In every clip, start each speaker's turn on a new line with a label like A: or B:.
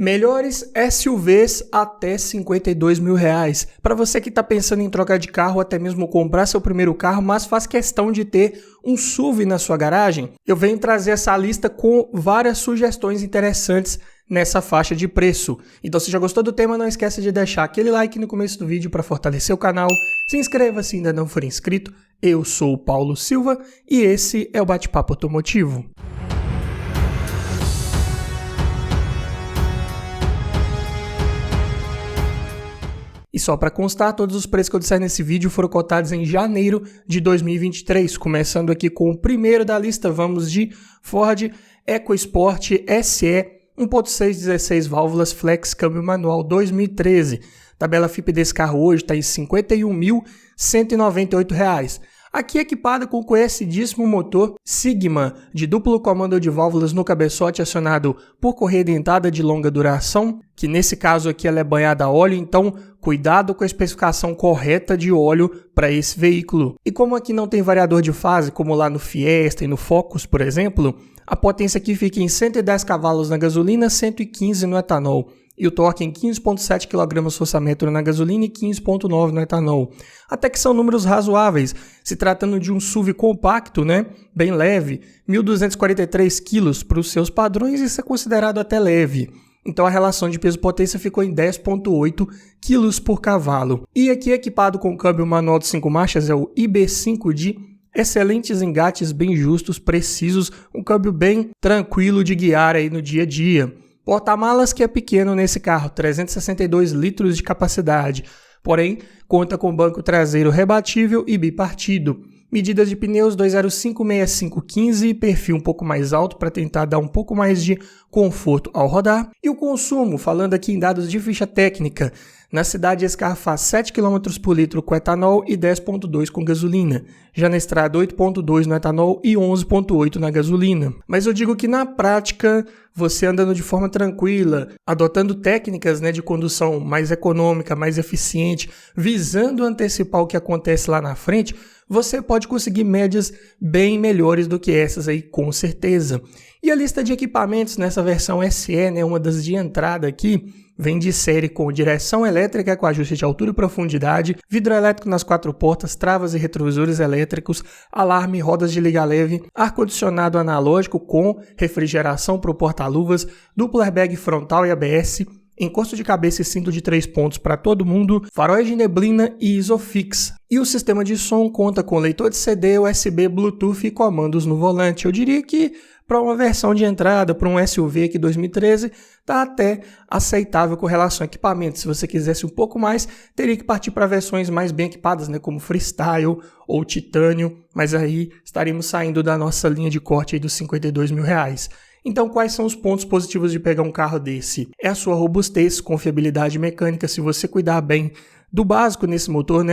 A: Melhores SUVs até R$52 mil. Para você que está pensando em trocar de carro ou até mesmo comprar seu primeiro carro, mas faz questão de ter um SUV na sua garagem, eu venho trazer essa lista com várias sugestões interessantes nessa faixa de preço. Então, se já gostou do tema, não esqueça de deixar aquele like no começo do vídeo para fortalecer o canal. Se inscreva se ainda não for inscrito. Eu sou o Paulo Silva e esse é o Bate-Papo Automotivo. E só para constar, todos os preços que eu disser nesse vídeo foram cotados em janeiro de 2023. Começando aqui com o primeiro da lista, vamos de Ford EcoSport SE 1.6 16 válvulas flex câmbio manual 2013. Tabela FIPE desse carro hoje está em R$ 51.198. Aqui equipada com o conhecidíssimo motor Sigma de duplo comando de válvulas no cabeçote acionado por correia dentada de longa duração, que nesse caso aqui ela é banhada a óleo, então cuidado com a especificação correta de óleo para esse veículo. E como aqui não tem variador de fase, como lá no Fiesta e no Focus, por exemplo, a potência aqui fica em 110 cavalos na gasolina, 115 no etanol. E o torque em 15,7 kgfm na gasolina e 15,9 no etanol. Até que são números razoáveis, se tratando de um SUV compacto, bem leve, 1.243 kg para os seus padrões, isso é considerado até leve. Então a relação de peso-potência ficou em 10,8 kg por cavalo. E aqui equipado com câmbio manual de 5 marchas é o IB5D, excelentes engates bem justos, precisos, um câmbio bem tranquilo de guiar aí no dia a dia. Porta-malas que é pequeno nesse carro, 362 litros de capacidade, porém conta com banco traseiro rebatível e bipartido. Medidas de pneus 205/6515 e perfil um pouco mais alto para tentar dar um pouco mais de conforto ao rodar. E o consumo, falando aqui em dados de ficha técnica, na cidade esse carro faz 7 km por litro com etanol e 10,2 com gasolina. Já na estrada 8,2 no etanol e 11,8 na gasolina. Mas eu digo que na prática, você andando de forma tranquila, adotando técnicas de condução mais econômica, mais eficiente, visando antecipar o que acontece lá na frente, você pode conseguir médias bem melhores do que essas aí, com certeza. E a lista de equipamentos nessa versão SE, uma das de entrada aqui, vem de série com direção elétrica com ajuste de altura e profundidade, vidro elétrico nas 4 portas, travas e retrovisores elétricos, alarme, rodas de liga leve, ar-condicionado analógico com refrigeração para o porta-luvas, duplo airbag frontal e ABS, encosto de cabeça e cinto de 3 pontos para todo mundo, faróis de neblina e Isofix. E o sistema de som conta com leitor de CD, USB, Bluetooth e comandos no volante. Eu diria que para uma versão de entrada, para um SUV aqui 2013, está até aceitável com relação a equipamento. Se você quisesse um pouco mais, teria que partir para versões mais bem equipadas, como Freestyle ou Titânio, mas aí estaríamos saindo da nossa linha de corte aí dos R$ 52 mil. Então, quais são os pontos positivos de pegar um carro desse? É a sua robustez, confiabilidade mecânica, se você cuidar bem do básico nesse motor,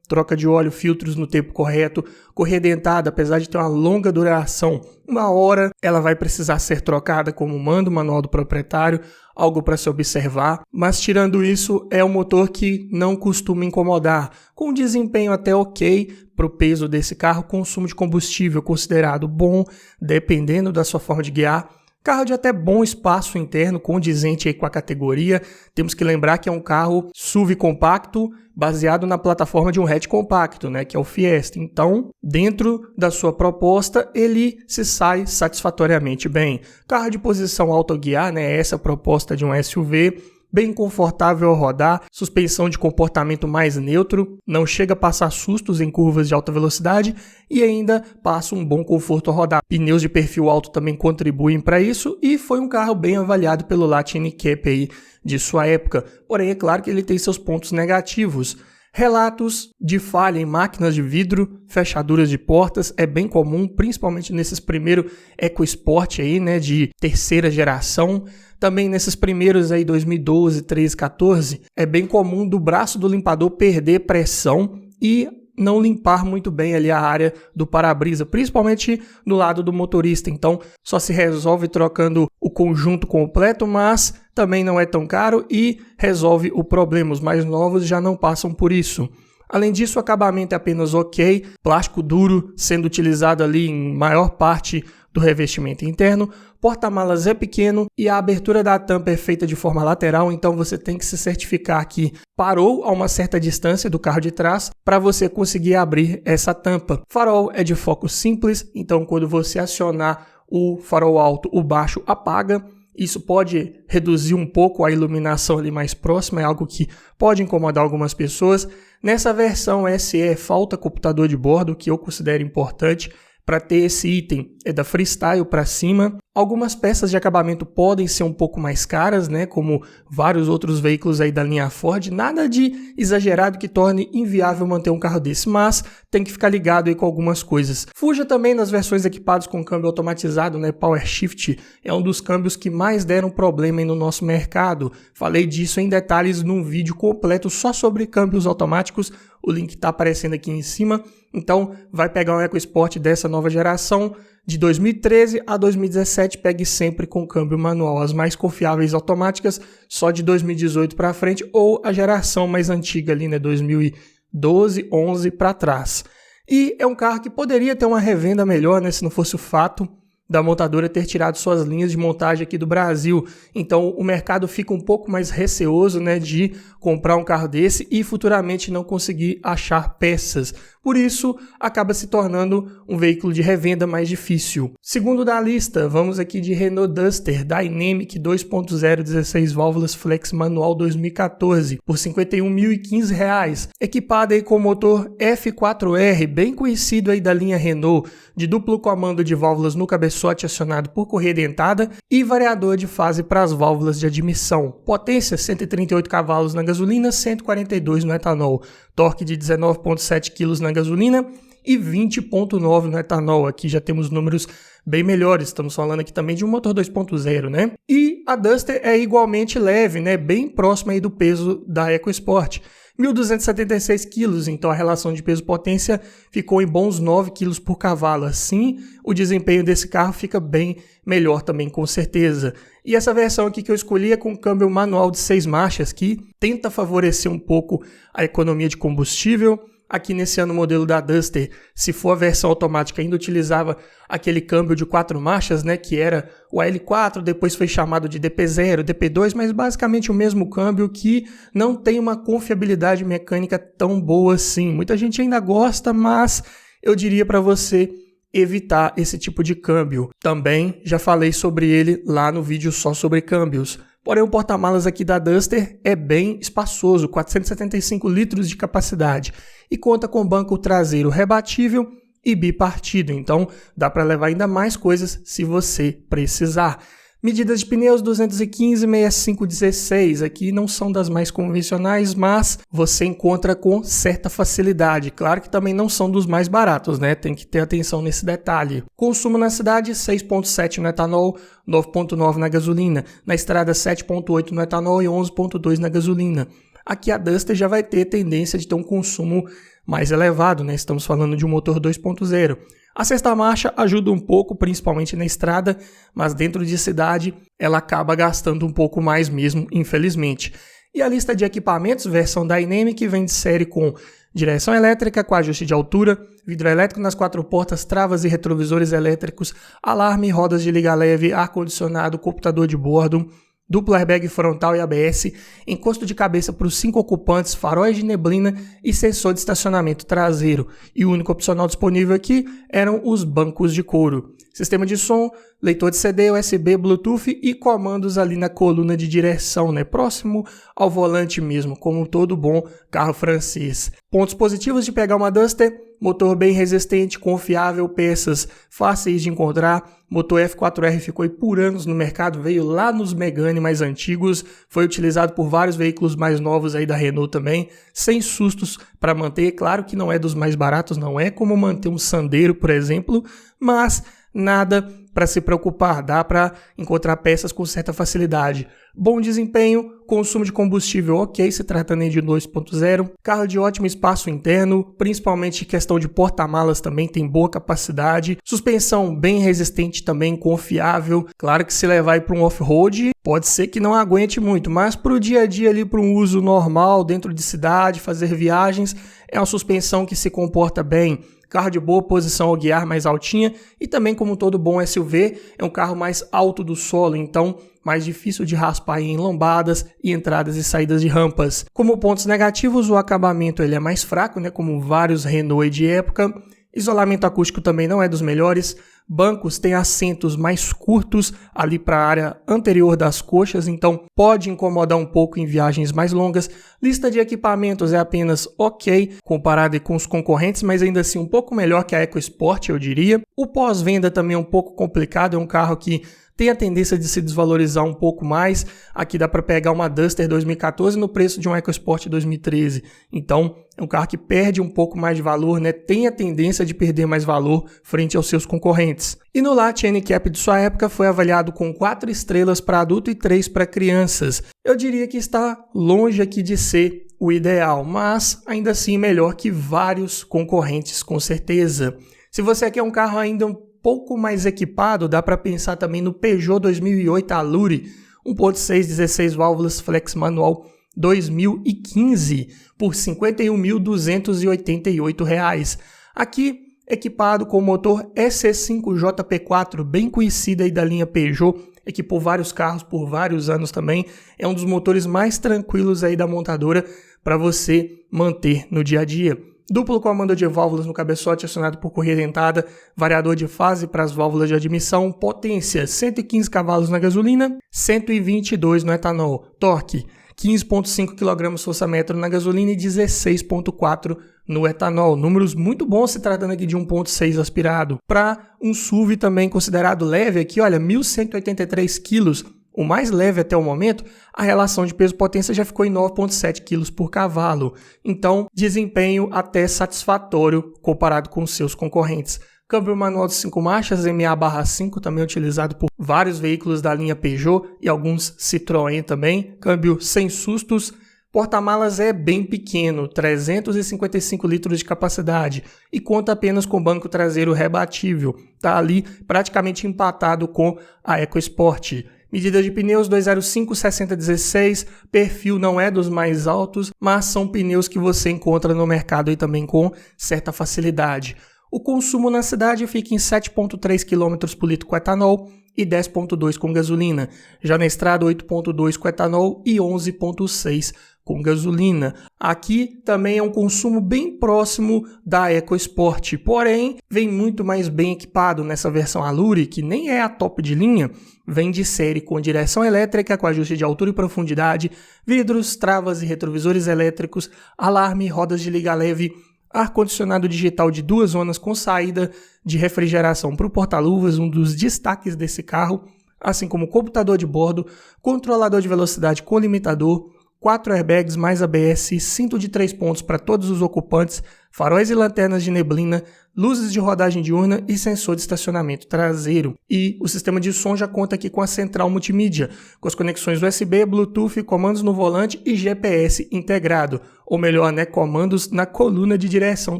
A: troca de óleo, filtros no tempo correto, correia dentada, apesar de ter uma longa duração, uma hora ela vai precisar ser trocada como manda o manual do proprietário, algo para se observar, mas tirando isso é um motor que não costuma incomodar, com um desempenho até ok para o peso desse carro, consumo de combustível considerado bom, dependendo da sua forma de guiar. Carro de até bom espaço interno, condizente aí com a categoria. Temos que lembrar que é um carro SUV compacto, baseado na plataforma de um hatch compacto, que é o Fiesta. Então, dentro da sua proposta, ele se sai satisfatoriamente bem. Carro de posição autoguiar, essa é a proposta de um SUV. Bem confortável ao rodar, suspensão de comportamento mais neutro, não chega a passar sustos em curvas de alta velocidade e ainda passa um bom conforto ao rodar. Pneus de perfil alto também contribuem para isso e foi um carro bem avaliado pelo Latin Cap aí de sua época, porém é claro que ele tem seus pontos negativos. Relatos de falha em máquinas de vidro, fechaduras de portas, é bem comum, principalmente nesses primeiros EcoSport aí, de terceira geração. Também nesses primeiros aí, 2012, 13, 14, é bem comum do braço do limpador perder pressão e não limpar muito bem ali a área do para-brisa, principalmente no lado do motorista. Então, só se resolve trocando o conjunto completo, mas também não é tão caro e resolve o problema. Os mais novos já não passam por isso. Além disso, o acabamento é apenas ok, plástico duro sendo utilizado ali em maior parte do revestimento interno, porta-malas é pequeno e a abertura da tampa é feita de forma lateral, então você tem que se certificar que parou a uma certa distância do carro de trás para você conseguir abrir essa tampa. Farol é de foco simples, então quando você acionar o farol alto, o baixo apaga. Isso pode reduzir um pouco a iluminação ali mais próxima, é algo que pode incomodar algumas pessoas. Nessa versão SE falta computador de bordo, que eu considero importante para ter esse item, é da Freestyle para cima. Algumas peças de acabamento podem ser um pouco mais caras, né, como vários outros veículos aí da linha Ford. Nada de exagerado que torne inviável manter um carro desse, mas tem que ficar ligado aí com algumas coisas. Fuja também nas versões equipadas com câmbio automatizado, né, Power Shift. É um dos câmbios que mais deram problema aí no nosso mercado. Falei disso em detalhes num vídeo completo só sobre câmbios automáticos. O link está aparecendo aqui em cima. Então, vai pegar um EcoSport dessa nova geração, de 2013 a 2017, pegue sempre com câmbio manual. As mais confiáveis automáticas, só de 2018 para frente, ou a geração mais antiga ali, né, 2012, 11 para trás. E é um carro que poderia ter uma revenda melhor, né, se não fosse o fato da montadora ter tirado suas linhas de montagem aqui do Brasil. Então o mercado fica um pouco mais receoso, né, de comprar um carro desse e futuramente não conseguir achar peças. Por isso, acaba se tornando um veículo de revenda mais difícil. Segundo da lista, vamos aqui de Renault Duster Dynamic 2.0 16 válvulas flex manual 2014 por R$ 51.015, equipada aí com motor F4R, bem conhecido aí da linha Renault, de duplo comando de válvulas no cabeçote acionado por correia dentada e variador de fase para as válvulas de admissão. Potência 138 cavalos na gasolina, 142 no etanol. Torque de 19,7 kg na gasolina e 20,9 no etanol. Aqui já temos números bem melhores, estamos falando aqui também de um motor 2.0, né? E a Duster é igualmente leve, né? Bem próxima aí do peso da EcoSport. 1.276 kg, então a relação de peso-potência ficou em bons 9 kg por cavalo. Assim, o desempenho desse carro fica bem melhor também, com certeza. E essa versão aqui que eu escolhi é com câmbio manual de 6 marchas, que tenta favorecer um pouco a economia de combustível. Aqui nesse ano o modelo da Duster, se for a versão automática, ainda utilizava aquele câmbio de 4 marchas, né, que era o L4, depois foi chamado de DP0, DP2, mas basicamente o mesmo câmbio que não tem uma confiabilidade mecânica tão boa assim. Muita gente ainda gosta, mas eu diria para você evitar esse tipo de câmbio. Também já falei sobre ele lá no vídeo só sobre câmbios. Porém, o porta-malas aqui da Duster é bem espaçoso, 475 litros de capacidade e conta com banco traseiro rebatível e bipartido, então dá para levar ainda mais coisas se você precisar. Medidas de pneus 215, 65, 16, aqui não são das mais convencionais, mas você encontra com certa facilidade. Claro que também não são dos mais baratos, né? Tem que ter atenção nesse detalhe. Consumo na cidade, 6,7 no etanol, 9,9 na gasolina. Na estrada, 7,8 no etanol e 11,2 na gasolina. Aqui a Duster já vai ter tendência de ter um consumo mais elevado, né? Estamos falando de um motor 2.0. A sexta marcha ajuda um pouco, principalmente na estrada, mas dentro de cidade ela acaba gastando um pouco mais mesmo, infelizmente. E a lista de equipamentos, versão Dynamic, vem de série com direção elétrica com ajuste de altura, vidro elétrico nas 4 portas, travas e retrovisores elétricos, alarme, rodas de liga leve, ar-condicionado, computador de bordo, duplo airbag frontal e ABS, encosto de cabeça para os 5 ocupantes, faróis de neblina e sensor de estacionamento traseiro. E o único opcional disponível aqui eram os bancos de couro. Sistema de som, leitor de CD, USB, Bluetooth e comandos ali na coluna de direção, né? Próximo ao volante mesmo, como todo bom carro francês. Pontos positivos de pegar uma Duster: motor bem resistente, confiável, peças fáceis de encontrar. Motor F4R ficou aí por anos no mercado, veio lá nos Megane mais antigos, foi utilizado por vários veículos mais novos aí da Renault também, sem sustos para manter. Claro que não é dos mais baratos, não é como manter um Sandero, por exemplo, mas nada para se preocupar, dá para encontrar peças com certa facilidade. Bom desempenho, consumo de combustível ok, se tratando de 2.0, carro de ótimo espaço interno, principalmente questão de porta-malas também tem boa capacidade, suspensão bem resistente também, confiável. Claro que se levar para um off-road, pode ser que não aguente muito, mas para o dia a dia ali, para um uso normal dentro de cidade, fazer viagens, é uma suspensão que se comporta bem. carro de boa posição ao guiar, mais altinha, e também, como todo bom SUV, é um carro mais alto do solo, então mais difícil de raspar em lombadas e entradas e saídas de rampas. Como pontos negativos, o acabamento ele é mais fraco, né, como vários Renault de época. Isolamento acústico também não é dos melhores. Bancos têm assentos mais curtos ali para a área anterior das coxas, então pode incomodar um pouco em viagens mais longas. Lista de equipamentos é apenas ok comparado com os concorrentes, mas ainda assim um pouco melhor que a EcoSport, eu diria. O pós-venda também é um pouco complicado, é um carro que tem a tendência de se desvalorizar um pouco mais. Aqui dá para pegar uma Duster 2014 no preço de um EcoSport 2013. Então, é um carro que perde um pouco mais de valor, né? Tem a tendência de perder mais valor frente aos seus concorrentes. E no Lat NCAP de sua época foi avaliado com 4 estrelas para adulto e 3 para crianças. Eu diria que está longe aqui de ser o ideal, mas ainda assim melhor que vários concorrentes, com certeza. Se você quer um carro ainda um pouco mais equipado, dá para pensar também no Peugeot 2008 Allure 1.6 16 válvulas flex manual 2015 por R$ 51.288. Aqui equipado com o motor EC5 JP4, bem conhecido aí da linha Peugeot, equipou vários carros por vários anos também, é um dos motores mais tranquilos aí da montadora para você manter no dia a dia. Duplo comando de válvulas no cabeçote acionado por correia dentada, variador de fase para as válvulas de admissão, potência 115 cavalos na gasolina, 122 no etanol, torque 15,5 kgfm na gasolina e 16,4 no etanol. Números muito bons se tratando aqui de 1,6 aspirado. Para um SUV também considerado leve aqui, olha, 1.183 kg. O mais leve até o momento, a relação de peso-potência já ficou em 9,7 kg por cavalo. Então, desempenho até satisfatório comparado com seus concorrentes. Câmbio manual de 5 marchas, MA/5, também utilizado por vários veículos da linha Peugeot e alguns Citroën também. Câmbio sem sustos. Porta-malas é bem pequeno, 355 litros de capacidade e conta apenas com banco traseiro rebatível. Está ali praticamente empatado com a EcoSport. Medida de pneus 205/60/16, perfil não é dos mais altos, mas são pneus que você encontra no mercado e também com certa facilidade. O consumo na cidade fica em 7,3 km por litro com etanol e 10,2 com gasolina. Já na estrada, 8,2 com etanol e 11,6 com gasolina. Aqui também é um consumo bem próximo da EcoSport, porém vem muito mais bem equipado nessa versão Allure, que nem é a top de linha, vem de série com direção elétrica, com ajuste de altura e profundidade, vidros, travas e retrovisores elétricos, alarme, rodas de liga leve, ar-condicionado digital de 2 zonas com saída de refrigeração para o porta-luvas, um dos destaques desse carro, assim como computador de bordo, controlador de velocidade com limitador, 4 airbags mais ABS, cinto de 3 pontos para todos os ocupantes, faróis e lanternas de neblina, luzes de rodagem diurna e sensor de estacionamento traseiro. E o sistema de som já conta aqui com a central multimídia, com as conexões USB, Bluetooth, comandos no volante e GPS integrado. Ou melhor, né, comandos na coluna de direção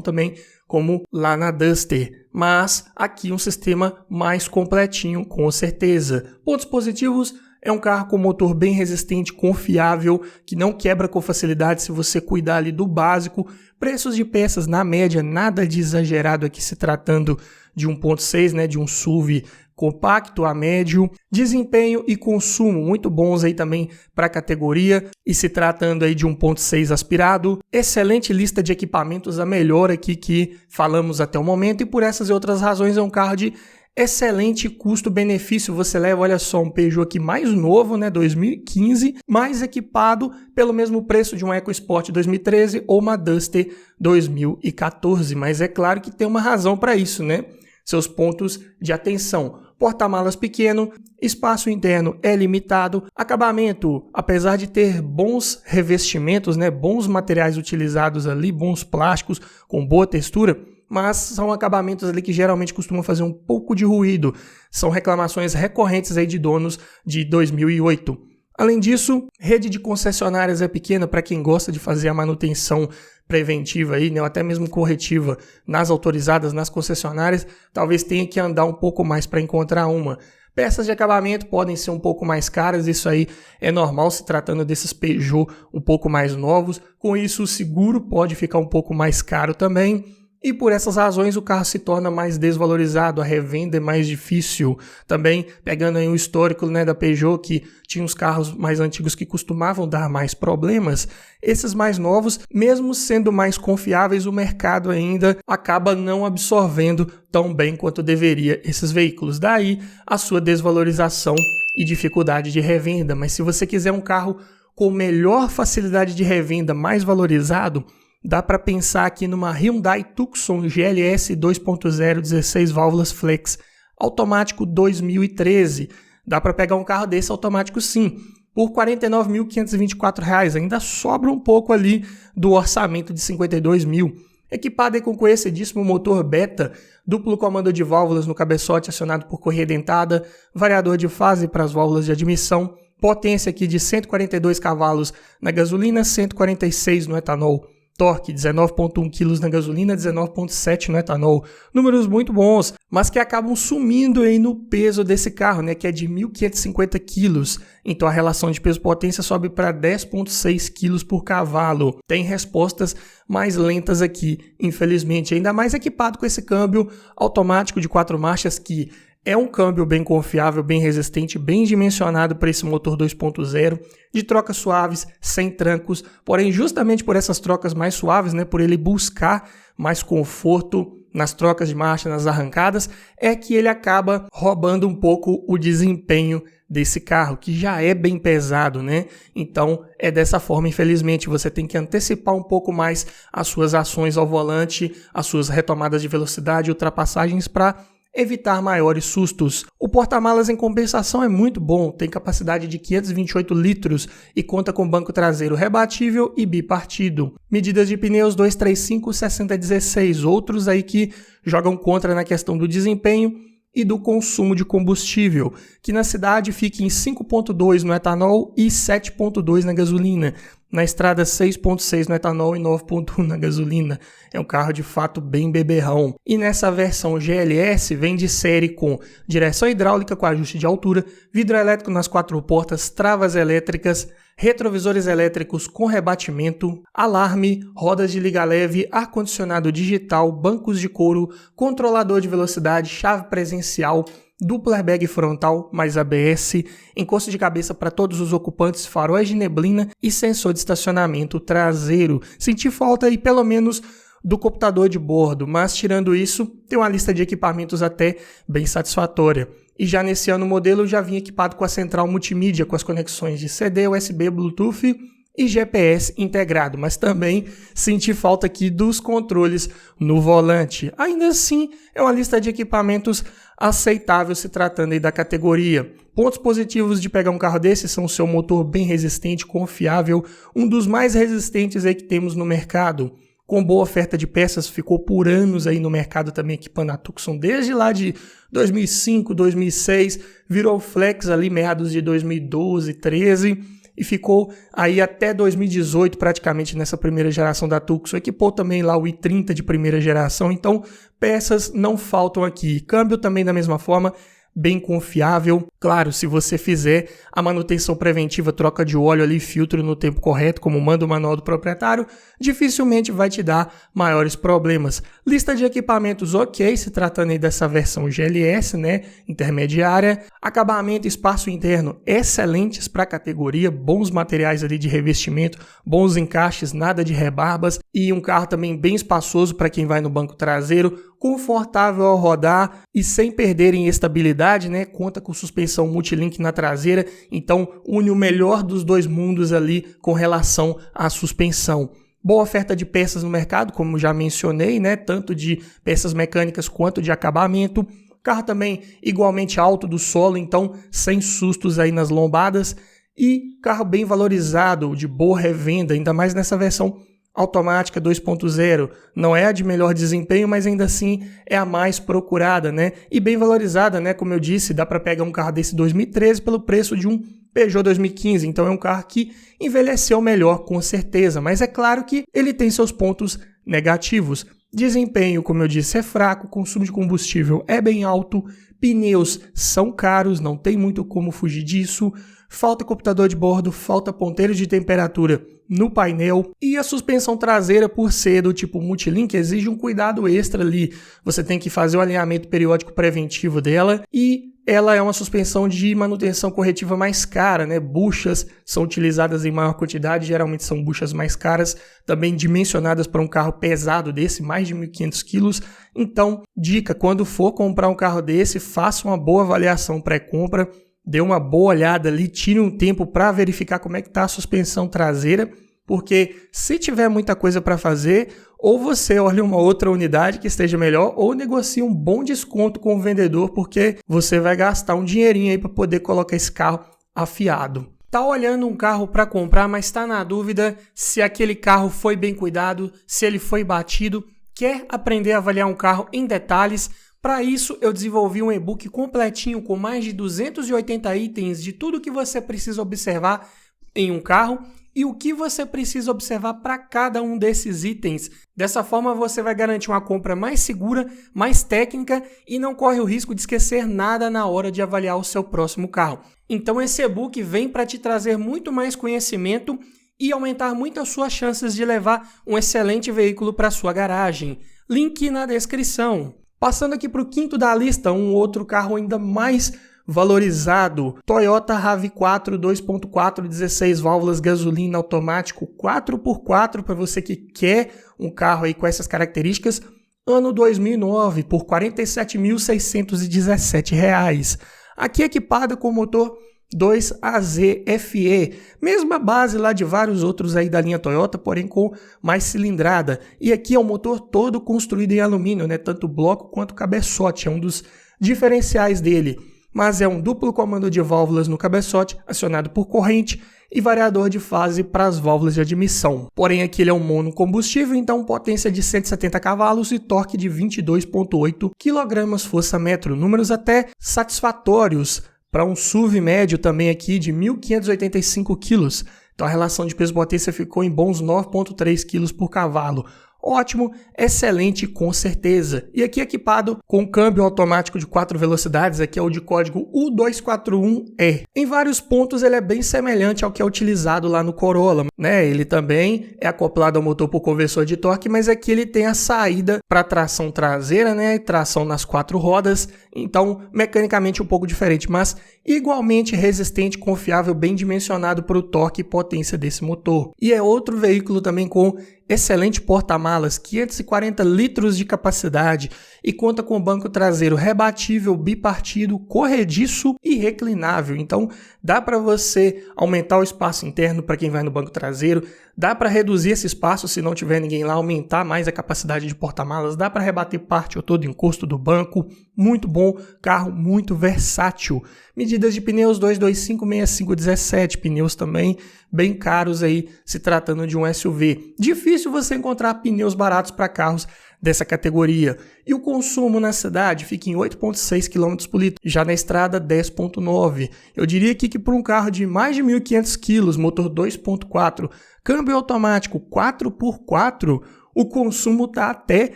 A: também, como lá na Duster. Mas aqui um sistema mais completinho, com certeza. Pontos positivos: é um carro com motor bem resistente, confiável, que não quebra com facilidade se você cuidar ali do básico. Preços de peças na média, nada de exagerado aqui se tratando de 1.6, né, de um SUV compacto a médio. Desempenho e consumo muito bons aí também para a categoria, e se tratando aí de 1.6 aspirado. Excelente lista de equipamentos, a melhor aqui que falamos até o momento, e por essas e outras razões é um carro de excelente custo-benefício. Você leva, olha só, um Peugeot aqui mais novo, né, 2015, mais equipado pelo mesmo preço de um EcoSport 2013 ou uma Duster 2014. Mas é claro que tem uma razão para isso, né? Seus pontos de atenção: porta-malas pequeno, espaço interno é limitado, acabamento, apesar de ter bons revestimentos, né, bons materiais utilizados ali, bons plásticos com boa textura, mas são acabamentos ali que geralmente costumam fazer um pouco de ruído. São reclamações recorrentes aí de donos de 2008. Além disso, rede de concessionárias é pequena para quem gosta de fazer a manutenção preventiva aí, né, ou até mesmo corretiva nas autorizadas, nas concessionárias. Talvez tenha que andar um pouco mais para encontrar uma. Peças de acabamento podem ser um pouco mais caras, isso aí é normal se tratando desses Peugeot um pouco mais novos. Com isso, o seguro pode ficar um pouco mais caro também. E por essas razões o carro se torna mais desvalorizado, a revenda é mais difícil. Também pegando aí o histórico, né, da Peugeot, que tinha uns carros mais antigos que costumavam dar mais problemas, esses mais novos, mesmo sendo mais confiáveis, o mercado ainda acaba não absorvendo tão bem quanto deveria esses veículos. Daí a sua desvalorização e dificuldade de revenda. Mas se você quiser um carro com melhor facilidade de revenda, mais valorizado, dá para pensar aqui numa Hyundai Tucson GLS 2.0 16 válvulas flex, automático 2013. Dá para pegar um carro desse automático sim, por R$ 49.524. Ainda sobra um pouco ali do orçamento de R$ 52.000. Equipado aí com conhecidíssimo motor beta, duplo comando de válvulas no cabeçote acionado por correia dentada, variador de fase para as válvulas de admissão, potência aqui de 142 cavalos na gasolina, 146 no etanol. Torque, 19,1 kg na gasolina, 19,7 no etanol. Números muito bons, mas que acabam sumindo aí no peso desse carro, né, que é de 1.550 kg. Então a relação de peso-potência sobe para 10,6 kg por cavalo. Tem respostas mais lentas aqui, infelizmente. Ainda mais equipado com esse câmbio automático de 4 marchas que é um câmbio bem confiável, bem resistente, bem dimensionado para esse motor 2.0, de trocas suaves, sem trancos, porém justamente por essas trocas mais suaves, né, por ele buscar mais conforto nas trocas de marcha, nas arrancadas, é que ele acaba roubando um pouco o desempenho desse carro, que já é bem pesado, né? Então é dessa forma, infelizmente, você tem que antecipar um pouco mais as suas ações ao volante, as suas retomadas de velocidade, ultrapassagens para evitar maiores sustos. O porta-malas em compensação é muito bom, tem capacidade de 528 litros e conta com banco traseiro rebatível e bipartido. Medidas de pneus 235/60/16, outros aí que jogam contra na questão do desempenho e do consumo de combustível, que na cidade fica em 5,2 no etanol e 7,2 na gasolina. Na estrada 6,6 no etanol e 9,1 na gasolina. É um carro de fato bem beberrão. E nessa versão GLS vem de série com direção hidráulica com ajuste de altura, vidro elétrico nas 4 portas, travas elétricas, retrovisores elétricos com rebatimento, alarme, rodas de liga leve, ar-condicionado digital, bancos de couro, controlador de velocidade, chave presencial, duplo airbag frontal mais ABS, encosto de cabeça para todos os ocupantes, faróis de neblina e sensor de estacionamento traseiro. Senti falta aí pelo menos do computador de bordo, mas tirando isso, tem uma lista de equipamentos até bem satisfatória. E já nesse ano o modelo já vinha equipado com a central multimídia, com as conexões de CD, USB, Bluetooth e GPS integrado, mas também senti falta aqui dos controles no volante. Ainda assim, é uma lista de equipamentos aceitável se tratando aí da categoria. Pontos positivos de pegar um carro desse são o seu motor bem resistente, confiável, um dos mais resistentes aí que temos no mercado. Com boa oferta de peças, ficou por anos aí no mercado também equipando a Tucson, desde lá de 2005, 2006, virou flex ali meados de 2012, 13 e ficou aí até 2018 praticamente nessa primeira geração da Tucson. Equipou também lá o i30 de primeira geração, então peças não faltam aqui. Câmbio também da mesma forma, bem confiável. Claro, se você fizer a manutenção preventiva, troca de óleo ali, filtro no tempo correto, como manda o manual do proprietário, dificilmente vai te dar maiores problemas. Lista de equipamentos ok, se tratando aí dessa versão GLS, né, intermediária. Acabamento e espaço interno excelentes para a categoria, bons materiais ali de revestimento, bons encaixes, nada de rebarbas e um carro também bem espaçoso para quem vai no banco traseiro, confortável ao rodar e sem perder em estabilidade, né? Conta com suspensão multilink na traseira, então une o melhor dos dois mundos ali com relação à suspensão. Boa oferta de peças no mercado, como já mencionei, né? Tanto de peças mecânicas quanto de acabamento. Carro também igualmente alto do solo, então sem sustos aí nas lombadas. E carro bem valorizado, de boa revenda, ainda mais nessa versão automática 2.0, não é a de melhor desempenho, mas ainda assim é a mais procurada, né? E bem valorizada, né? Como eu disse, dá para pegar um carro desse 2013 pelo preço de um Peugeot 2015, então é um carro que envelheceu melhor com certeza, mas é claro que ele tem seus pontos negativos. Desempenho, como eu disse, é fraco, consumo de combustível é bem alto, pneus são caros, não tem muito como fugir disso, falta computador de bordo, falta ponteiro de temperatura no painel e a suspensão traseira, por ser do tipo multilink, exige um cuidado extra ali. Você tem que fazer o alinhamento periódico preventivo dela e ela é uma suspensão de manutenção corretiva mais cara, né? Buchas são utilizadas em maior quantidade, geralmente são buchas mais caras, também dimensionadas para um carro pesado desse, mais de 1.500 quilos. Então, dica, quando for comprar um carro desse, faça uma boa avaliação pré-compra, dê uma boa olhada ali, tire um tempo para verificar como é que está a suspensão traseira, porque se tiver muita coisa para fazer, ou você olha uma outra unidade que esteja melhor, ou negocie um bom desconto com o vendedor, porque você vai gastar um dinheirinho aí para poder colocar esse carro afiado. Tá olhando um carro para comprar, mas está na dúvida se aquele carro foi bem cuidado, se ele foi batido, quer aprender a avaliar um carro em detalhes? Para isso, eu desenvolvi um e-book completinho com mais de 280 itens de tudo que você precisa observar em um carro e o que você precisa observar para cada um desses itens. Dessa forma, você vai garantir uma compra mais segura, mais técnica e não corre o risco de esquecer nada na hora de avaliar o seu próximo carro. Então, esse e-book vem para te trazer muito mais conhecimento e aumentar muito as suas chances de levar um excelente veículo para sua garagem. Link na descrição. Passando aqui para o quinto da lista, um outro carro ainda mais valorizado, Toyota RAV4 2.4, 16 válvulas, gasolina automático, 4x4 para você que quer um carro aí com essas características, ano 2009, por R$ 47.617. Aqui equipada com motor 2AZ FE, mesma base lá de vários outros aí da linha Toyota, porém com mais cilindrada. E aqui é um motor todo construído em alumínio, né? Tanto bloco quanto cabeçote, é um dos diferenciais dele. Mas é um duplo comando de válvulas no cabeçote, acionado por corrente, e variador de fase para as válvulas de admissão. Porém, aqui ele é um monocombustível, então potência de 170 cavalos e torque de 22,8 kgfm, números até satisfatórios para um SUV médio também aqui de 1.585 kg. Então a relação de peso-potência ficou em bons 9,3 kg por cavalo. Ótimo, excelente, com certeza. E aqui equipado com câmbio automático de 4 velocidades, aqui é o de código U241E. Em vários pontos ele é bem semelhante ao que é utilizado lá no Corolla, né? Ele também é acoplado ao motor por conversor de torque, mas aqui ele tem a saída para tração traseira, né? E tração nas 4 rodas, então mecanicamente um pouco diferente, mas igualmente resistente, confiável, bem dimensionado para o torque e potência desse motor. E é outro veículo também com excelente porta-malas, 540 litros de capacidade e conta com banco traseiro rebatível, bipartido, corrediço e reclinável. Então dá para você aumentar o espaço interno para quem vai no banco traseiro, dá para reduzir esse espaço se não tiver ninguém lá, aumentar mais a capacidade de porta-malas, dá para rebater parte ou todo o encosto do banco. Muito bom, carro muito versátil. Medidas de pneus 225/65/17, pneus também bem caros aí, se tratando de um SUV. Difícil você encontrar pneus baratos para carros dessa categoria. E o consumo na cidade fica em 8,6 km por litro, já na estrada 10,9. Eu diria aqui que por um carro de mais de 1.500 kg, motor 2.4, câmbio automático 4x4, o consumo tá até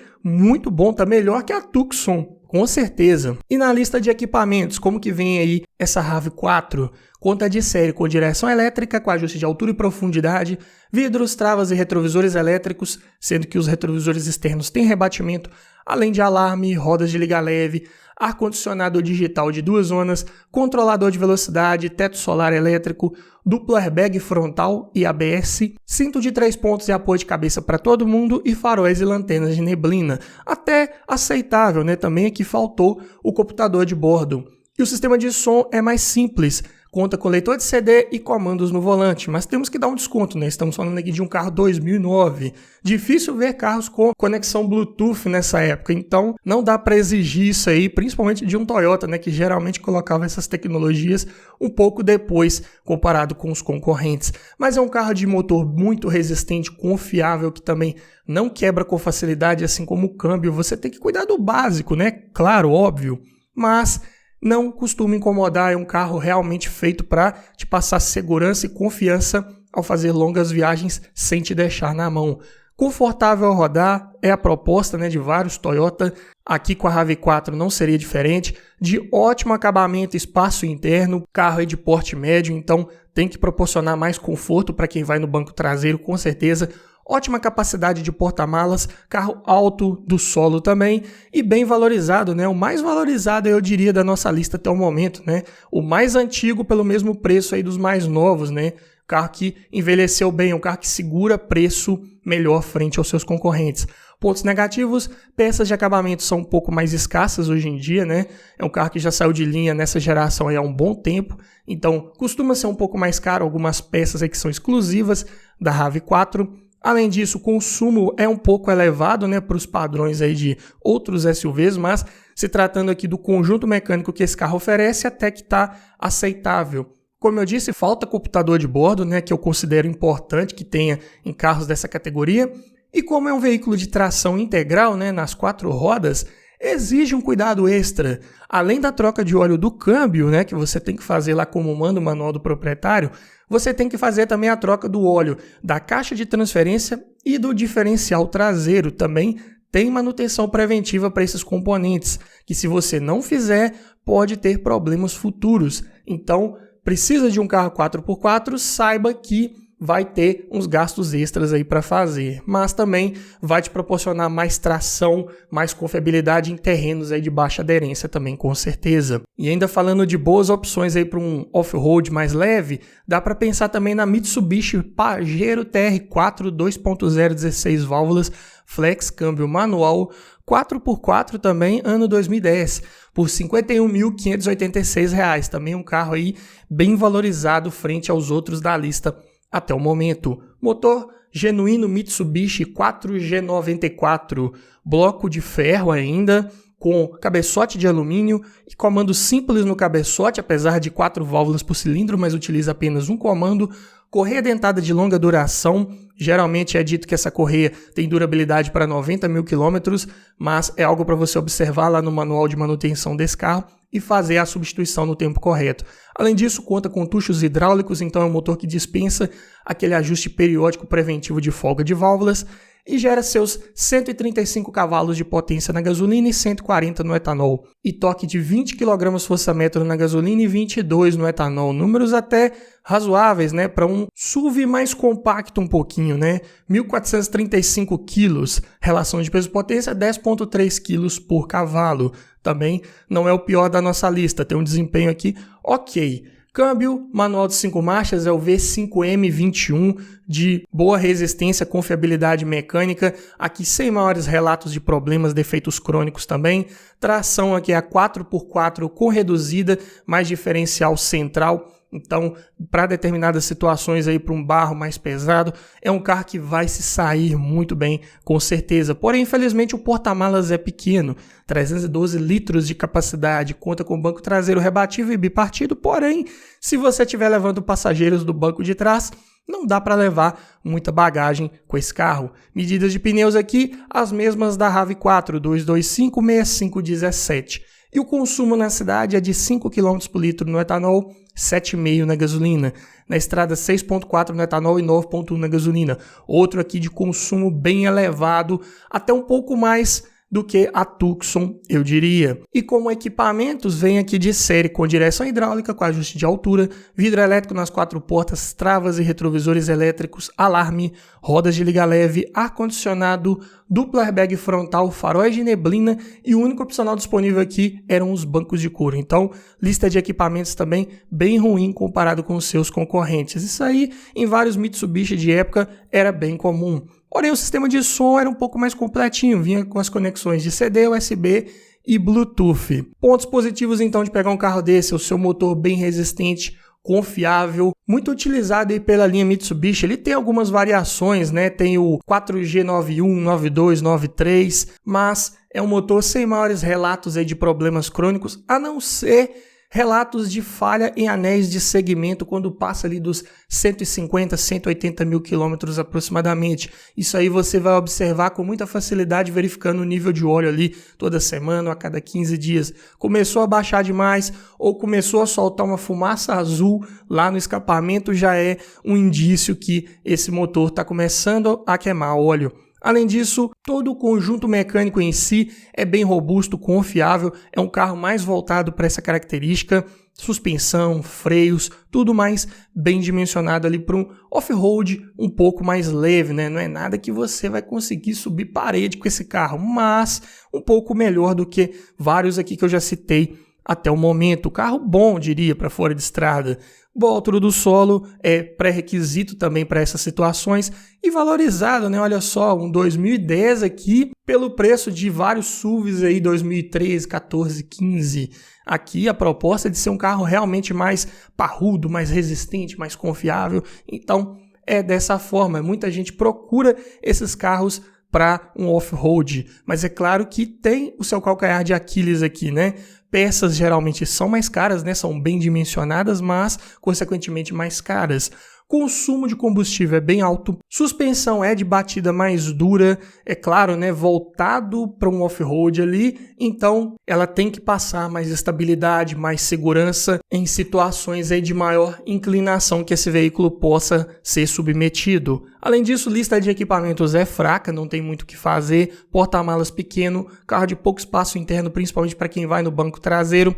A: muito bom, tá melhor que a Tucson, com certeza. E na lista de equipamentos, como que vem aí essa RAV4? Conta de série com direção elétrica, com ajuste de altura e profundidade, vidros, travas e retrovisores elétricos, sendo que os retrovisores externos têm rebatimento, além de alarme, rodas de liga leve, ar-condicionado digital de 2 zonas, controlador de velocidade, teto solar elétrico, duplo airbag frontal e ABS, cinto de 3 pontos e apoio de cabeça para todo mundo e faróis e lanternas de neblina. Até aceitável, né? Também aqui faltou o computador de bordo. E o sistema de som é mais simples, conta com leitor de CD e comandos no volante, mas temos que dar um desconto, né? Estamos falando aqui de um carro 2009. Difícil ver carros com conexão Bluetooth nessa época, então não dá para exigir isso aí, principalmente de um Toyota, né? Que geralmente colocava essas tecnologias um pouco depois, comparado com os concorrentes. Mas é um carro de motor muito resistente, confiável, que também não quebra com facilidade, assim como o câmbio. Você tem que cuidar do básico, né? Claro, óbvio, mas não costuma incomodar, é um carro realmente feito para te passar segurança e confiança ao fazer longas viagens sem te deixar na mão. Confortável ao rodar, é a proposta, né, de vários Toyota. Aqui com a RAV4 não seria diferente. De ótimo acabamento, espaço interno, carro é de porte médio, então tem que proporcionar mais conforto para quem vai no banco traseiro, com certeza. Ótima capacidade de porta-malas, carro alto do solo também e bem valorizado, né? O mais valorizado, eu diria, da nossa lista até o momento, né? O mais antigo pelo mesmo preço aí dos mais novos, né? Carro que envelheceu bem, um carro que segura preço melhor frente aos seus concorrentes. Pontos negativos, peças de acabamento são um pouco mais escassas hoje em dia, né? É um carro que já saiu de linha nessa geração aí há um bom tempo, então costuma ser um pouco mais caro, algumas peças aí que são exclusivas da RAV4. Além disso, o consumo é um pouco elevado, né, para os padrões aí de outros SUVs, mas se tratando aqui do conjunto mecânico que esse carro oferece, até que está aceitável. Como eu disse, falta computador de bordo, né, que eu considero importante que tenha em carros dessa categoria. E como é um veículo de tração integral, né, nas 4 rodas, exige um cuidado extra. Além da troca de óleo do câmbio, né, que você tem que fazer lá como manda o manual do proprietário, você tem que fazer também a troca do óleo da caixa de transferência e do diferencial traseiro. Também tem manutenção preventiva para esses componentes, que se você não fizer, pode ter problemas futuros. Então, precisa de um carro 4x4, saiba que vai ter uns gastos extras aí para fazer, mas também vai te proporcionar mais tração, mais confiabilidade em terrenos aí de baixa aderência também, com certeza. E ainda falando de boas opções aí para um off-road mais leve, dá para pensar também na Mitsubishi Pajero TR4 2.0 16 válvulas, flex, câmbio manual, 4x4 também, ano 2010, por R$ 51.586. Também um carro aí bem valorizado frente aos outros da lista até o momento. Motor genuíno Mitsubishi 4G94, bloco de ferro ainda, com cabeçote de alumínio e comando simples no cabeçote, apesar de 4 válvulas por cilindro, mas utiliza apenas um comando. Correia dentada de longa duração, geralmente é dito que essa correia tem durabilidade para 90 mil quilômetros, mas é algo para você observar lá no manual de manutenção desse carro e fazer a substituição no tempo correto. Além disso, conta com tuchos hidráulicos, então é um motor que dispensa aquele ajuste periódico preventivo de folga de válvulas e gera seus 135 cavalos de potência na gasolina e 140 no etanol. E torque de 20 kgfm na gasolina e 22 no etanol. Números até razoáveis, né? Para um SUV mais compacto um pouquinho, né? 1.435 kg. Relação de peso-potência 10,3 kg por cavalo. Também não é o pior da nossa lista. Tem um desempenho aqui ok. Câmbio manual de 5 marchas é o V5M21 de boa resistência, confiabilidade mecânica, aqui sem maiores relatos de problemas, defeitos crônicos também. Tração aqui é a 4x4 com reduzida, mais diferencial central. Então, para determinadas situações aí, para um barro mais pesado, é um carro que vai se sair muito bem, com certeza. Porém, infelizmente, o porta-malas é pequeno, 312 litros de capacidade, conta com banco traseiro rebatível e bipartido, porém, se você estiver levando passageiros do banco de trás, não dá para levar muita bagagem com esse carro. Medidas de pneus aqui, as mesmas da RAV4, 225/6517. E o consumo na cidade é de 5 km por litro no etanol, 7,5 na gasolina. Na estrada, 6,4 no etanol e 9,1 na gasolina. Outro aqui de consumo bem elevado, até um pouco mais do que a Tucson, eu diria. E como equipamentos, vem aqui de série com direção hidráulica, com ajuste de altura, vidro elétrico nas 4 portas, travas e retrovisores elétricos, alarme, rodas de liga leve, ar-condicionado, duplo airbag frontal, faróis de neblina e o único opcional disponível aqui eram os bancos de couro. Então, lista de equipamentos também bem ruim comparado com os seus concorrentes. Isso aí, em vários Mitsubishi de época, era bem comum. Porém, o sistema de som era um pouco mais completinho, vinha com as conexões de CD, USB e Bluetooth. Pontos positivos, então, de pegar um carro desse, o seu motor bem resistente, confiável, muito utilizado aí pela linha Mitsubishi. Ele tem algumas variações, né? Tem o 4G91, 92, 93, mas é um motor sem maiores relatos aí de problemas crônicos, a não ser relatos de falha em anéis de segmento quando passa ali dos 150, 180 mil quilômetros aproximadamente. Isso aí você vai observar com muita facilidade verificando o nível de óleo ali toda semana ou a cada 15 dias. Começou a baixar demais ou começou a soltar uma fumaça azul lá no escapamento, já é um indício que esse motor está começando a queimar óleo. Além disso, todo o conjunto mecânico em si é bem robusto, confiável, é um carro mais voltado para essa característica, suspensão, freios, tudo mais bem dimensionado ali para um off-road um pouco mais leve, né? Não é nada que você vai conseguir subir parede com esse carro, mas um pouco melhor do que vários aqui que eu já citei até o momento. Carro bom, diria, para fora de estrada. Boa altura do solo é pré-requisito também para essas situações e valorizado, né? Olha só, um 2010 aqui pelo preço de vários SUVs aí 2013, 14, 15. Aqui a proposta é de ser um carro realmente mais parrudo, mais resistente, mais confiável. Então é dessa forma. Muita gente procura esses carros para um off-road, mas é claro que tem o seu calcanhar de Aquiles aqui, né? Peças geralmente são mais caras, né? São bem dimensionadas, mas consequentemente mais caras. Consumo de combustível é bem alto, suspensão é de batida mais dura, é claro, né, voltado para um off-road ali, então ela tem que passar mais estabilidade, mais segurança em situações aí de maior inclinação que esse veículo possa ser submetido. Além disso, lista de equipamentos é fraca, não tem muito o que fazer, porta-malas pequeno, carro de pouco espaço interno, principalmente para quem vai no banco traseiro.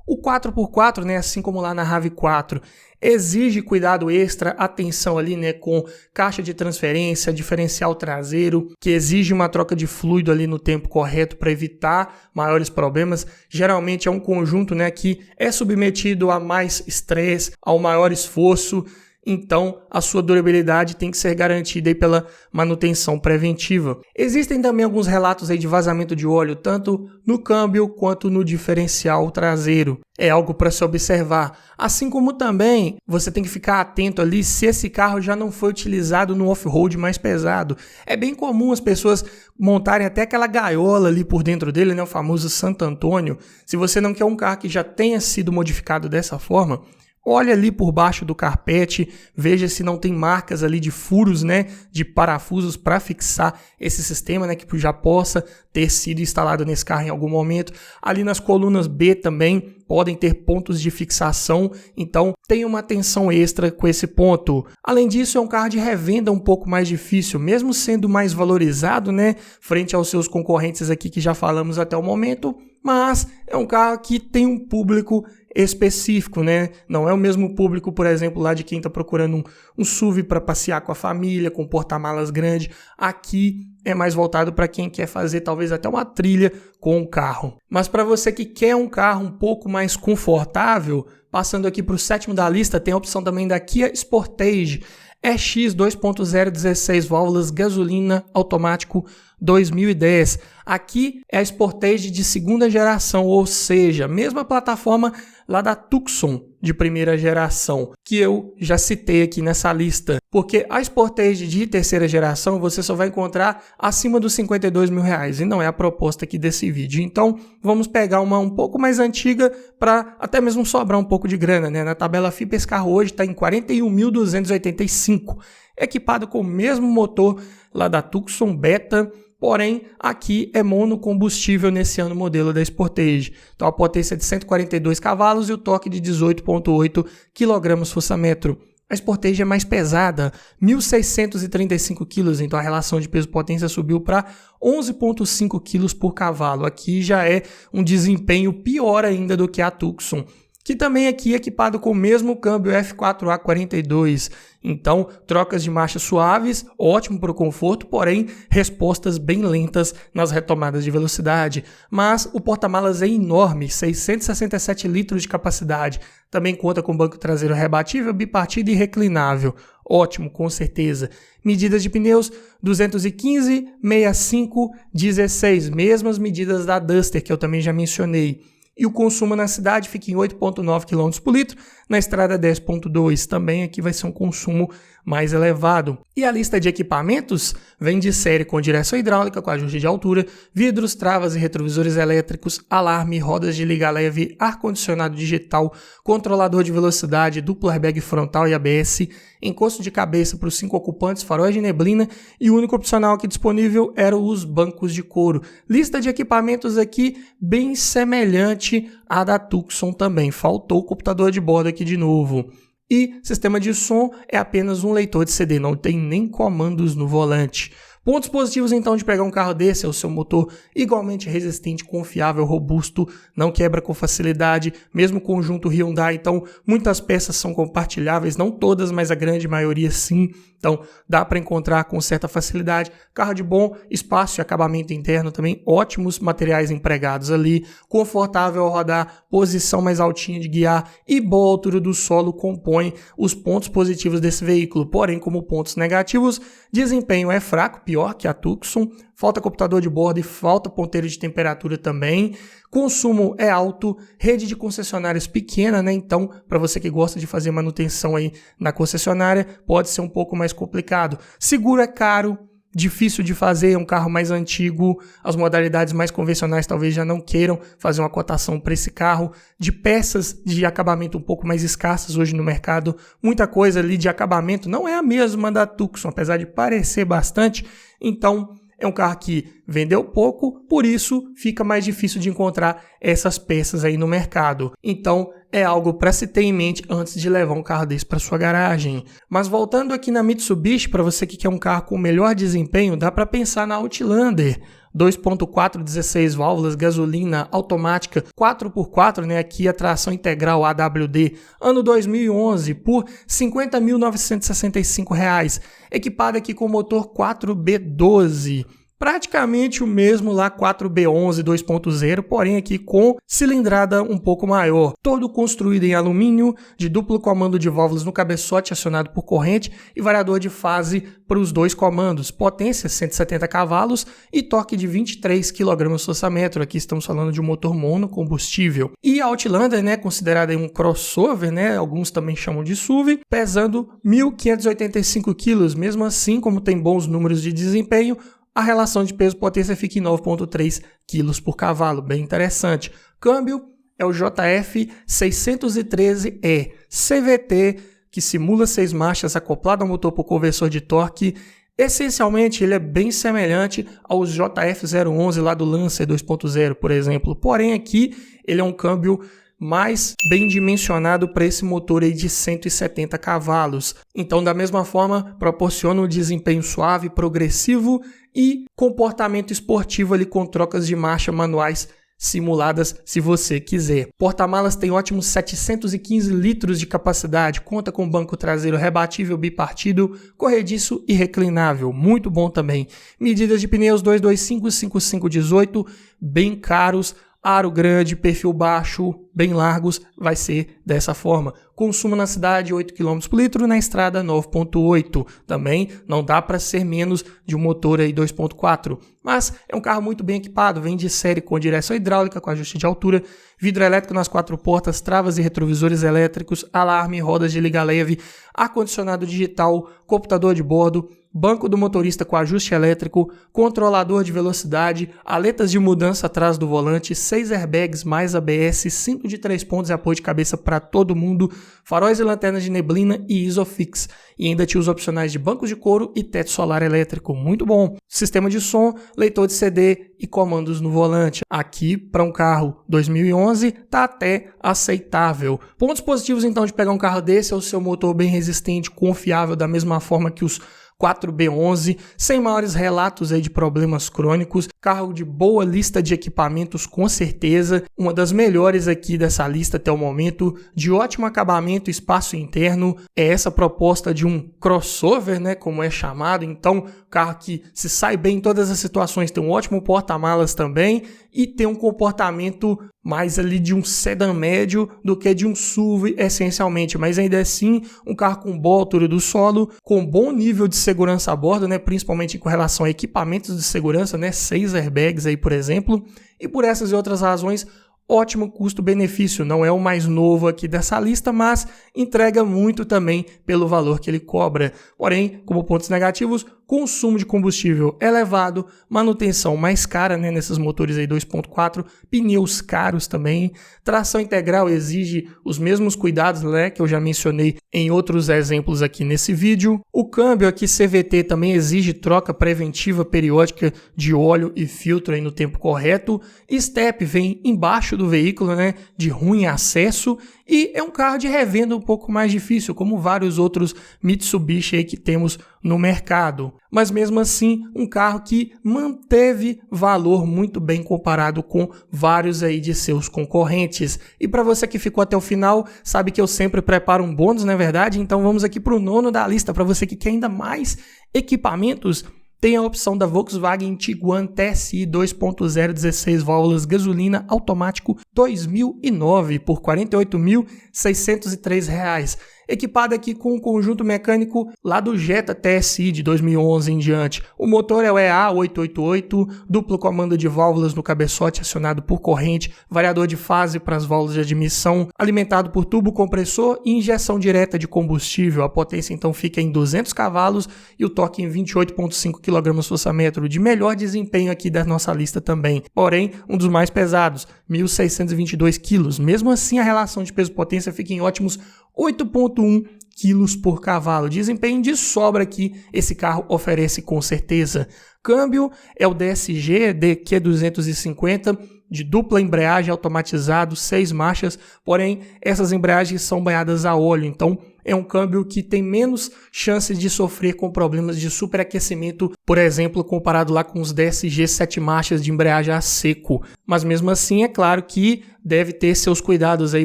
A: O 4x4, né, assim como lá na RAV4, exige cuidado extra, atenção ali, né, com caixa de transferência, diferencial traseiro, que exige uma troca de fluido ali no tempo correto para evitar maiores problemas. Geralmente é um conjunto, né, que é submetido a mais estresse, ao maior esforço. Então, a sua durabilidade tem que ser garantida aí pela manutenção preventiva. Existem também alguns relatos aí de vazamento de óleo, tanto no câmbio quanto no diferencial traseiro. É algo para se observar. Assim como também você tem que ficar atento ali se esse carro já não foi utilizado no off-road mais pesado. É bem comum as pessoas montarem até aquela gaiola ali por dentro dele, né, o famoso Santo Antônio. Se você não quer um carro que já tenha sido modificado dessa forma, olha ali por baixo do carpete, veja se não tem marcas ali de furos, né, de parafusos para fixar esse sistema, né, que já possa ter sido instalado nesse carro em algum momento. Ali nas colunas B também podem ter pontos de fixação, então tenha uma atenção extra com esse ponto. Além disso, é um carro de revenda um pouco mais difícil, mesmo sendo mais valorizado, né, frente aos seus concorrentes aqui que já falamos até o momento, mas é um carro que tem um público específico, né? Não é o mesmo público, por exemplo, lá de quem está procurando um SUV para passear com a família, com porta-malas grande. Aqui é mais voltado para quem quer fazer talvez até uma trilha com o carro. Mas para você que quer um carro um pouco mais confortável, passando aqui para o sétimo da lista, tem a opção também da Kia Sportage EX 2.0 16 válvulas, gasolina, automático 2010. Aqui é a Sportage de segunda geração, ou seja, mesma plataforma lá da Tucson de primeira geração, que eu já citei aqui nessa lista. Porque a Sportage de terceira geração você só vai encontrar acima dos R$52 mil, e não é a proposta aqui desse vídeo. Então, vamos pegar uma um pouco mais antiga para até mesmo sobrar um pouco de grana, né? Na tabela FIPE, esse carro hoje está em 41.285, equipado com o mesmo motor lá da Tucson Beta, porém, aqui é monocombustível nesse ano modelo da Sportage. Então, a potência é de 142 cavalos e o torque de 18,8 kgfm. A Sportage é mais pesada, 1.635 kg, então a relação de peso-potência subiu para 11,5 kg por cavalo. Aqui já é um desempenho pior ainda do que a Tucson, que também aqui é equipado com o mesmo câmbio F4A42. Então, trocas de marcha suaves, ótimo para o conforto, porém, respostas bem lentas nas retomadas de velocidade. Mas o porta-malas é enorme, 667 litros de capacidade. Também conta com banco traseiro rebatível, bipartido e reclinável. Ótimo, com certeza. Medidas de pneus 215, 65, 16, mesmas medidas da Duster, que eu também já mencionei. E o consumo na cidade fica em 8,9 km por litro, na estrada 10,2. Também aqui vai ser um consumo mais elevado. E a lista de equipamentos vem de série com direção hidráulica, com ajuste de altura, vidros, travas e retrovisores elétricos, alarme, rodas de liga leve, ar-condicionado digital, controlador de velocidade, duplo airbag frontal e ABS, encosto de cabeça para os 5 ocupantes, faróis de neblina, e o único opcional aqui disponível eram os bancos de couro. Lista de equipamentos aqui bem semelhante à da Tucson também. Faltou o computador de bordo aqui de novo. E sistema de som é apenas um leitor de CD, não tem nem comandos no volante. Pontos positivos então de pegar um carro desse é o seu motor igualmente resistente, confiável, robusto, não quebra com facilidade, mesmo conjunto Hyundai, então muitas peças são compartilháveis, não todas, mas a grande maioria sim, então dá para encontrar com certa facilidade. Carro de bom espaço e acabamento interno também, ótimos materiais empregados ali, confortável ao rodar, posição mais altinha de guiar e boa altura do solo compõem os pontos positivos desse veículo, porém como pontos negativos, desempenho é fraco, pior que a Tucson, falta computador de bordo e falta ponteiro de temperatura também, consumo é alto, rede de concessionárias pequena, né? Então, para você que gosta de fazer manutenção aí na concessionária, pode ser um pouco mais complicado. Seguro é caro, difícil de fazer, é um carro mais antigo, as modalidades mais convencionais talvez já não queiram fazer uma cotação para esse carro, de peças de acabamento um pouco mais escassas hoje no mercado, muita coisa ali de acabamento não é a mesma da Tucson, apesar de parecer bastante, então é um carro que vendeu pouco, por isso fica mais difícil de encontrar essas peças aí no mercado. Então é algo para se ter em mente antes de levar um carro desse para sua garagem. Mas voltando aqui na Mitsubishi, para você que quer um carro com melhor desempenho, dá para pensar na Outlander. 2.4, 16 válvulas, gasolina automática, 4x4, né, aqui a tração integral AWD, ano 2011, por R$ 50.965, equipada aqui com motor 4B12. Praticamente o mesmo lá 4B11 2.0, porém aqui com cilindrada um pouco maior. Todo construído em alumínio, de duplo comando de válvulas no cabeçote acionado por corrente e variador de fase para os dois comandos. Potência 170 cavalos e torque de 23 kgfm. Aqui estamos falando de um motor monocombustível. E a Outlander, né, considerada um crossover, né, alguns também chamam de SUV, pesando 1.585 kg. Mesmo assim, como tem bons números de desempenho, a relação de peso-potência fica em 9,3 kg por cavalo, bem interessante. Câmbio é o JF 613E CVT, que simula 6 marchas acoplado ao motor por conversor de torque. Essencialmente, ele é bem semelhante aos JF011 lá do Lancer 2.0, por exemplo. Porém, aqui ele é um câmbio mais bem dimensionado para esse motor aí de 170 cavalos. Então, da mesma forma, proporciona um desempenho suave, progressivo e comportamento esportivo ali com trocas de marcha manuais simuladas se você quiser. Porta-malas tem ótimos 715 litros de capacidade, conta com banco traseiro rebatível bipartido, corrediço e reclinável, muito bom também. Medidas de pneus 225/5518, bem caros, aro grande, perfil baixo, bem largos, vai ser dessa forma. Consumo na cidade 8 km por litro, na estrada 9,8. Também não dá para ser menos de um motor aí 2,4. Mas é um carro muito bem equipado, vem de série com direção hidráulica, com ajuste de altura, vidro elétrico nas 4 portas, travas e retrovisores elétricos, alarme, rodas de liga leve, ar-condicionado digital, computador de bordo, banco do motorista com ajuste elétrico, controlador de velocidade, aletas de mudança atrás do volante, 6 airbags mais ABS, cinto de 3 pontos e apoio de cabeça para todo mundo, faróis e lanternas de neblina e Isofix. E ainda tinha os opcionais de bancos de couro e teto solar elétrico, muito bom. Sistema de som, leitor de CD e comandos no volante. Aqui, para um carro 2011, tá até aceitável. Pontos positivos então de pegar um carro desse é o seu motor bem resistente, confiável, da mesma forma que os 4B11, sem maiores relatos aí de problemas crônicos, carro de boa lista de equipamentos com certeza, uma das melhores aqui dessa lista até o momento, de ótimo acabamento e espaço interno, é essa proposta de um crossover, né, como é chamado, então carro que se sai bem em todas as situações, tem um ótimo porta-malas também e tem um comportamento mais ali de um sedã médio do que de um SUV essencialmente, mas ainda assim um carro com boa altura do solo, com bom nível de segurança a bordo, né, principalmente com relação a equipamentos de segurança, né, 6 airbags aí, por exemplo, e por essas e outras razões, ótimo custo-benefício, não é o mais novo aqui dessa lista, mas entrega muito também pelo valor que ele cobra. Porém, como pontos negativos, consumo de combustível elevado, manutenção mais cara, né, nesses motores aí 2.4, pneus caros também, tração integral exige os mesmos cuidados, né, que eu já mencionei em outros exemplos aqui nesse vídeo. O câmbio aqui CVT também exige troca preventiva periódica de óleo e filtro aí no tempo correto. Step vem embaixo do veículo, né, de ruim acesso, e é um carro de revenda um pouco mais difícil, como vários outros Mitsubishi aí que temos no mercado. Mas mesmo assim, um carro que manteve valor muito bem comparado com vários aí de seus concorrentes. E para você que ficou até o final, sabe que eu sempre preparo um bônus, não é verdade? Então vamos aqui para o nono da lista, para você que quer ainda mais equipamentos. Tem a opção da Volkswagen Tiguan TSI 2.0 16 válvulas gasolina automático 2009 por R$ 48.603. Equipada aqui com um conjunto mecânico lá do Jetta TSI de 2011 em diante. O motor é o EA888, duplo comando de válvulas no cabeçote acionado por corrente, variador de fase para as válvulas de admissão, alimentado por tubo compressor e injeção direta de combustível. A potência então fica em 200 cavalos e o torque em 28,5 kgfm, de melhor desempenho aqui da nossa lista também. Porém, um dos mais pesados, 1.622 kg. Mesmo assim, a relação de peso-potência fica em ótimos 8,1 kg por cavalo. Desempenho de sobra que esse carro oferece com certeza. Câmbio é o DSG DQ250 de dupla embreagem automatizado, 6 marchas, porém essas embreagens são banhadas a óleo, então é um câmbio que tem menos chances de sofrer com problemas de superaquecimento, por exemplo, comparado lá com os DSG 7 marchas de embreagem a seco. Mas mesmo assim, é claro que deve ter seus cuidados aí,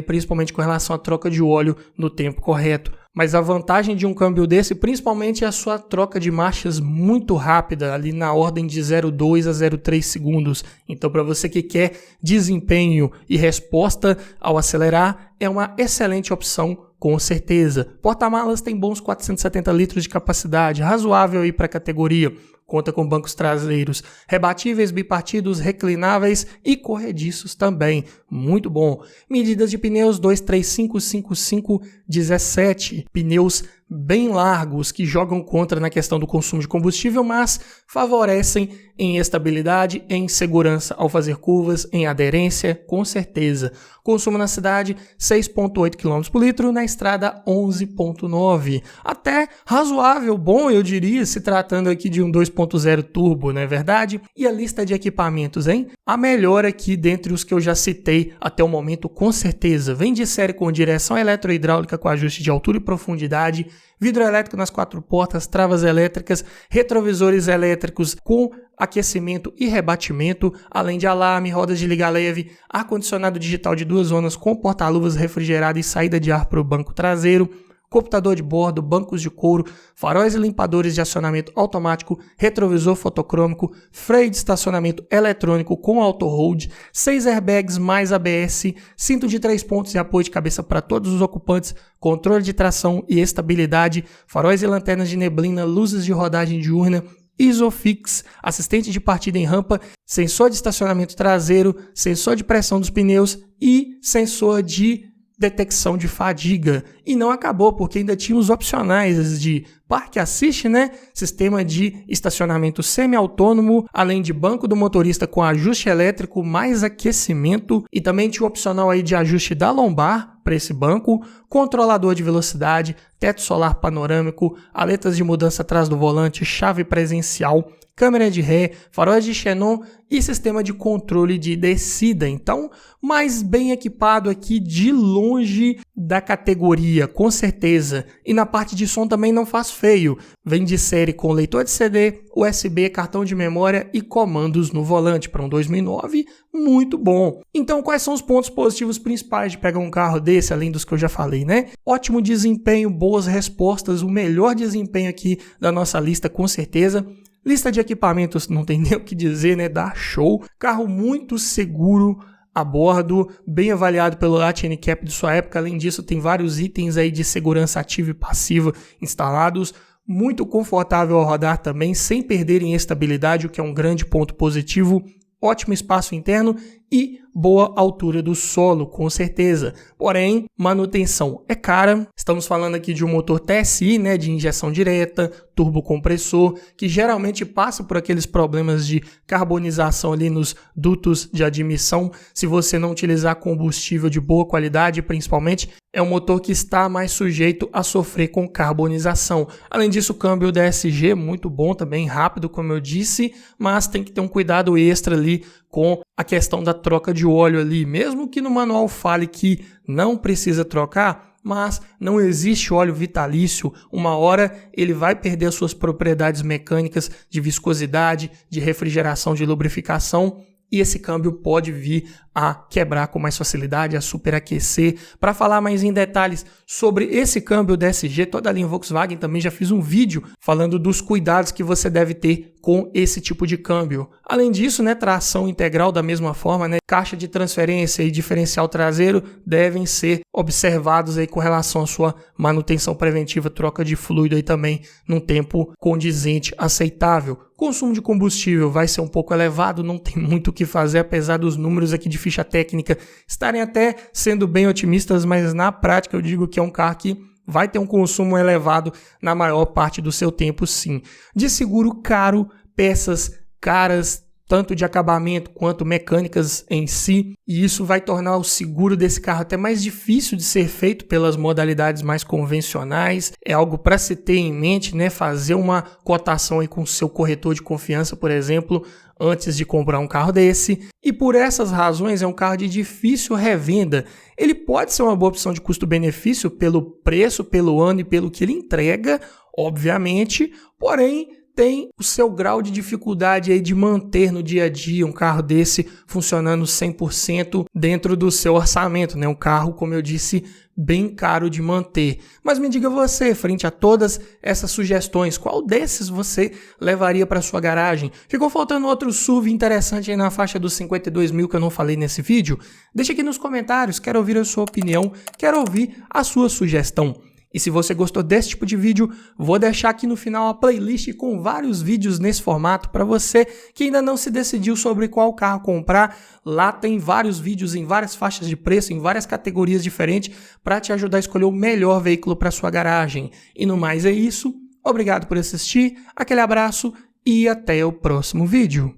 A: principalmente com relação à troca de óleo no tempo correto. Mas a vantagem de um câmbio desse, principalmente, é a sua troca de marchas muito rápida, ali na ordem de 0,2 a 0,3 segundos. Então, para você que quer desempenho e resposta ao acelerar, é uma excelente opção, com certeza. Porta-malas tem bons 470 litros de capacidade, razoável aí para a categoria. Conta com bancos traseiros rebatíveis, bipartidos, reclináveis e corrediços também. Muito bom. Medidas de pneus 2355517. Pneus bem largos que jogam contra na questão do consumo de combustível, mas favorecem em estabilidade, em segurança ao fazer curvas, em aderência, com certeza. Consumo na cidade 6,8 km por litro, na estrada 11,9. Até razoável, bom eu diria, se tratando aqui de um 2.0 turbo, não é verdade? E a lista de equipamentos, hein? A melhor aqui dentre os que eu já citei até o momento, com certeza. Vem de série com direção eletrohidráulica com ajuste de altura e profundidade, vidro elétrico nas 4 portas, travas elétricas, retrovisores elétricos com aquecimento e rebatimento, além de alarme, rodas de liga leve, ar-condicionado digital de 2 zonas com porta-luvas refrigerado e saída de ar para o banco traseiro, computador de bordo, bancos de couro, faróis e limpadores de acionamento automático, retrovisor fotocrômico, freio de estacionamento eletrônico com auto-hold, 6 airbags mais ABS, cinto de 3 pontos e apoio de cabeça para todos os ocupantes, controle de tração e estabilidade, faróis e lanternas de neblina, luzes de rodagem diurna, Isofix, assistente de partida em rampa, sensor de estacionamento traseiro, sensor de pressão dos pneus e sensor de detecção de fadiga. E não acabou, porque ainda tinha os opcionais de Park Assist, né? Sistema de estacionamento semi-autônomo, além de banco do motorista com ajuste elétrico mais aquecimento, e também tinha o opcional aí de ajuste da lombar para esse banco, controlador de velocidade, teto solar panorâmico, aletas de mudança atrás do volante, chave presencial, câmera de ré, faróis de xenon e sistema de controle de descida. Então, mais bem equipado aqui de longe da categoria, com certeza. E na parte de som também não faz feio. Vem de série com leitor de CD, USB, cartão de memória e comandos no volante. Para um 2009, muito bom. Então, quais são os pontos positivos principais de pegar um carro desse, além dos que eu já falei, né? Ótimo desempenho, boas respostas, o melhor desempenho aqui da nossa lista, com certeza. Lista de equipamentos, não tem nem o que dizer, né? Dá show. Carro muito seguro a bordo, bem avaliado pelo Lat NCAP de sua época. Além disso, tem vários itens aí de segurança ativa e passiva instalados. Muito confortável ao rodar também, sem perder em estabilidade, o que é um grande ponto positivo. Ótimo espaço interno e boa altura do solo, com certeza. Porém, manutenção é cara. Estamos falando aqui de um motor TSI, né, de injeção direta, turbocompressor, que geralmente passa por aqueles problemas de carbonização ali nos dutos de admissão. Se você não utilizar combustível de boa qualidade, principalmente, é um motor que está mais sujeito a sofrer com carbonização. Além disso, o câmbio DSG muito bom também, rápido, como eu disse, mas tem que ter um cuidado extra ali com a questão da troca de óleo ali, mesmo que no manual fale que não precisa trocar, mas não existe óleo vitalício. Uma hora ele vai perder as suas propriedades mecânicas de viscosidade, de refrigeração, de lubrificação, e esse câmbio pode vir a quebrar com mais facilidade, a superaquecer. Para falar mais em detalhes sobre esse câmbio DSG, toda a linha Volkswagen, também já fiz um vídeo falando dos cuidados que você deve ter com esse tipo de câmbio. Além disso, tração integral da mesma forma, caixa de transferência e diferencial traseiro devem ser observados aí com relação à sua manutenção preventiva, troca de fluido aí também num tempo condizente, aceitável. Consumo de combustível vai ser um pouco elevado, não tem muito o que fazer, apesar dos números aqui de ficha técnica estarem até sendo bem otimistas, mas na prática eu digo que é um carro que vai ter um consumo elevado na maior parte do seu tempo, sim. De seguro caro, peças caras, tanto de acabamento quanto mecânicas em si, e isso vai tornar o seguro desse carro até mais difícil de ser feito pelas modalidades mais convencionais. É algo para se ter em mente, fazer uma cotação aí com o seu corretor de confiança, por exemplo, antes de comprar um carro desse. E por essas razões é um carro de difícil revenda. Ele pode ser uma boa opção de custo-benefício pelo preço, pelo ano e pelo que ele entrega, obviamente, porém tem o seu grau de dificuldade aí de manter no dia a dia um carro desse funcionando 100% dentro do seu orçamento, Um carro, como eu disse, bem caro de manter. Mas me diga você, frente a todas essas sugestões, qual desses você levaria para sua garagem? Ficou faltando outro SUV interessante aí na faixa dos 52 mil que eu não falei nesse vídeo? Deixa aqui nos comentários, quero ouvir a sua opinião, quero ouvir a sua sugestão. E se você gostou desse tipo de vídeo, vou deixar aqui no final a playlist com vários vídeos nesse formato para você que ainda não se decidiu sobre qual carro comprar. Lá tem vários vídeos em várias faixas de preço, em várias categorias diferentes, para te ajudar a escolher o melhor veículo para sua garagem. E no mais é isso. Obrigado por assistir, aquele abraço e até o próximo vídeo.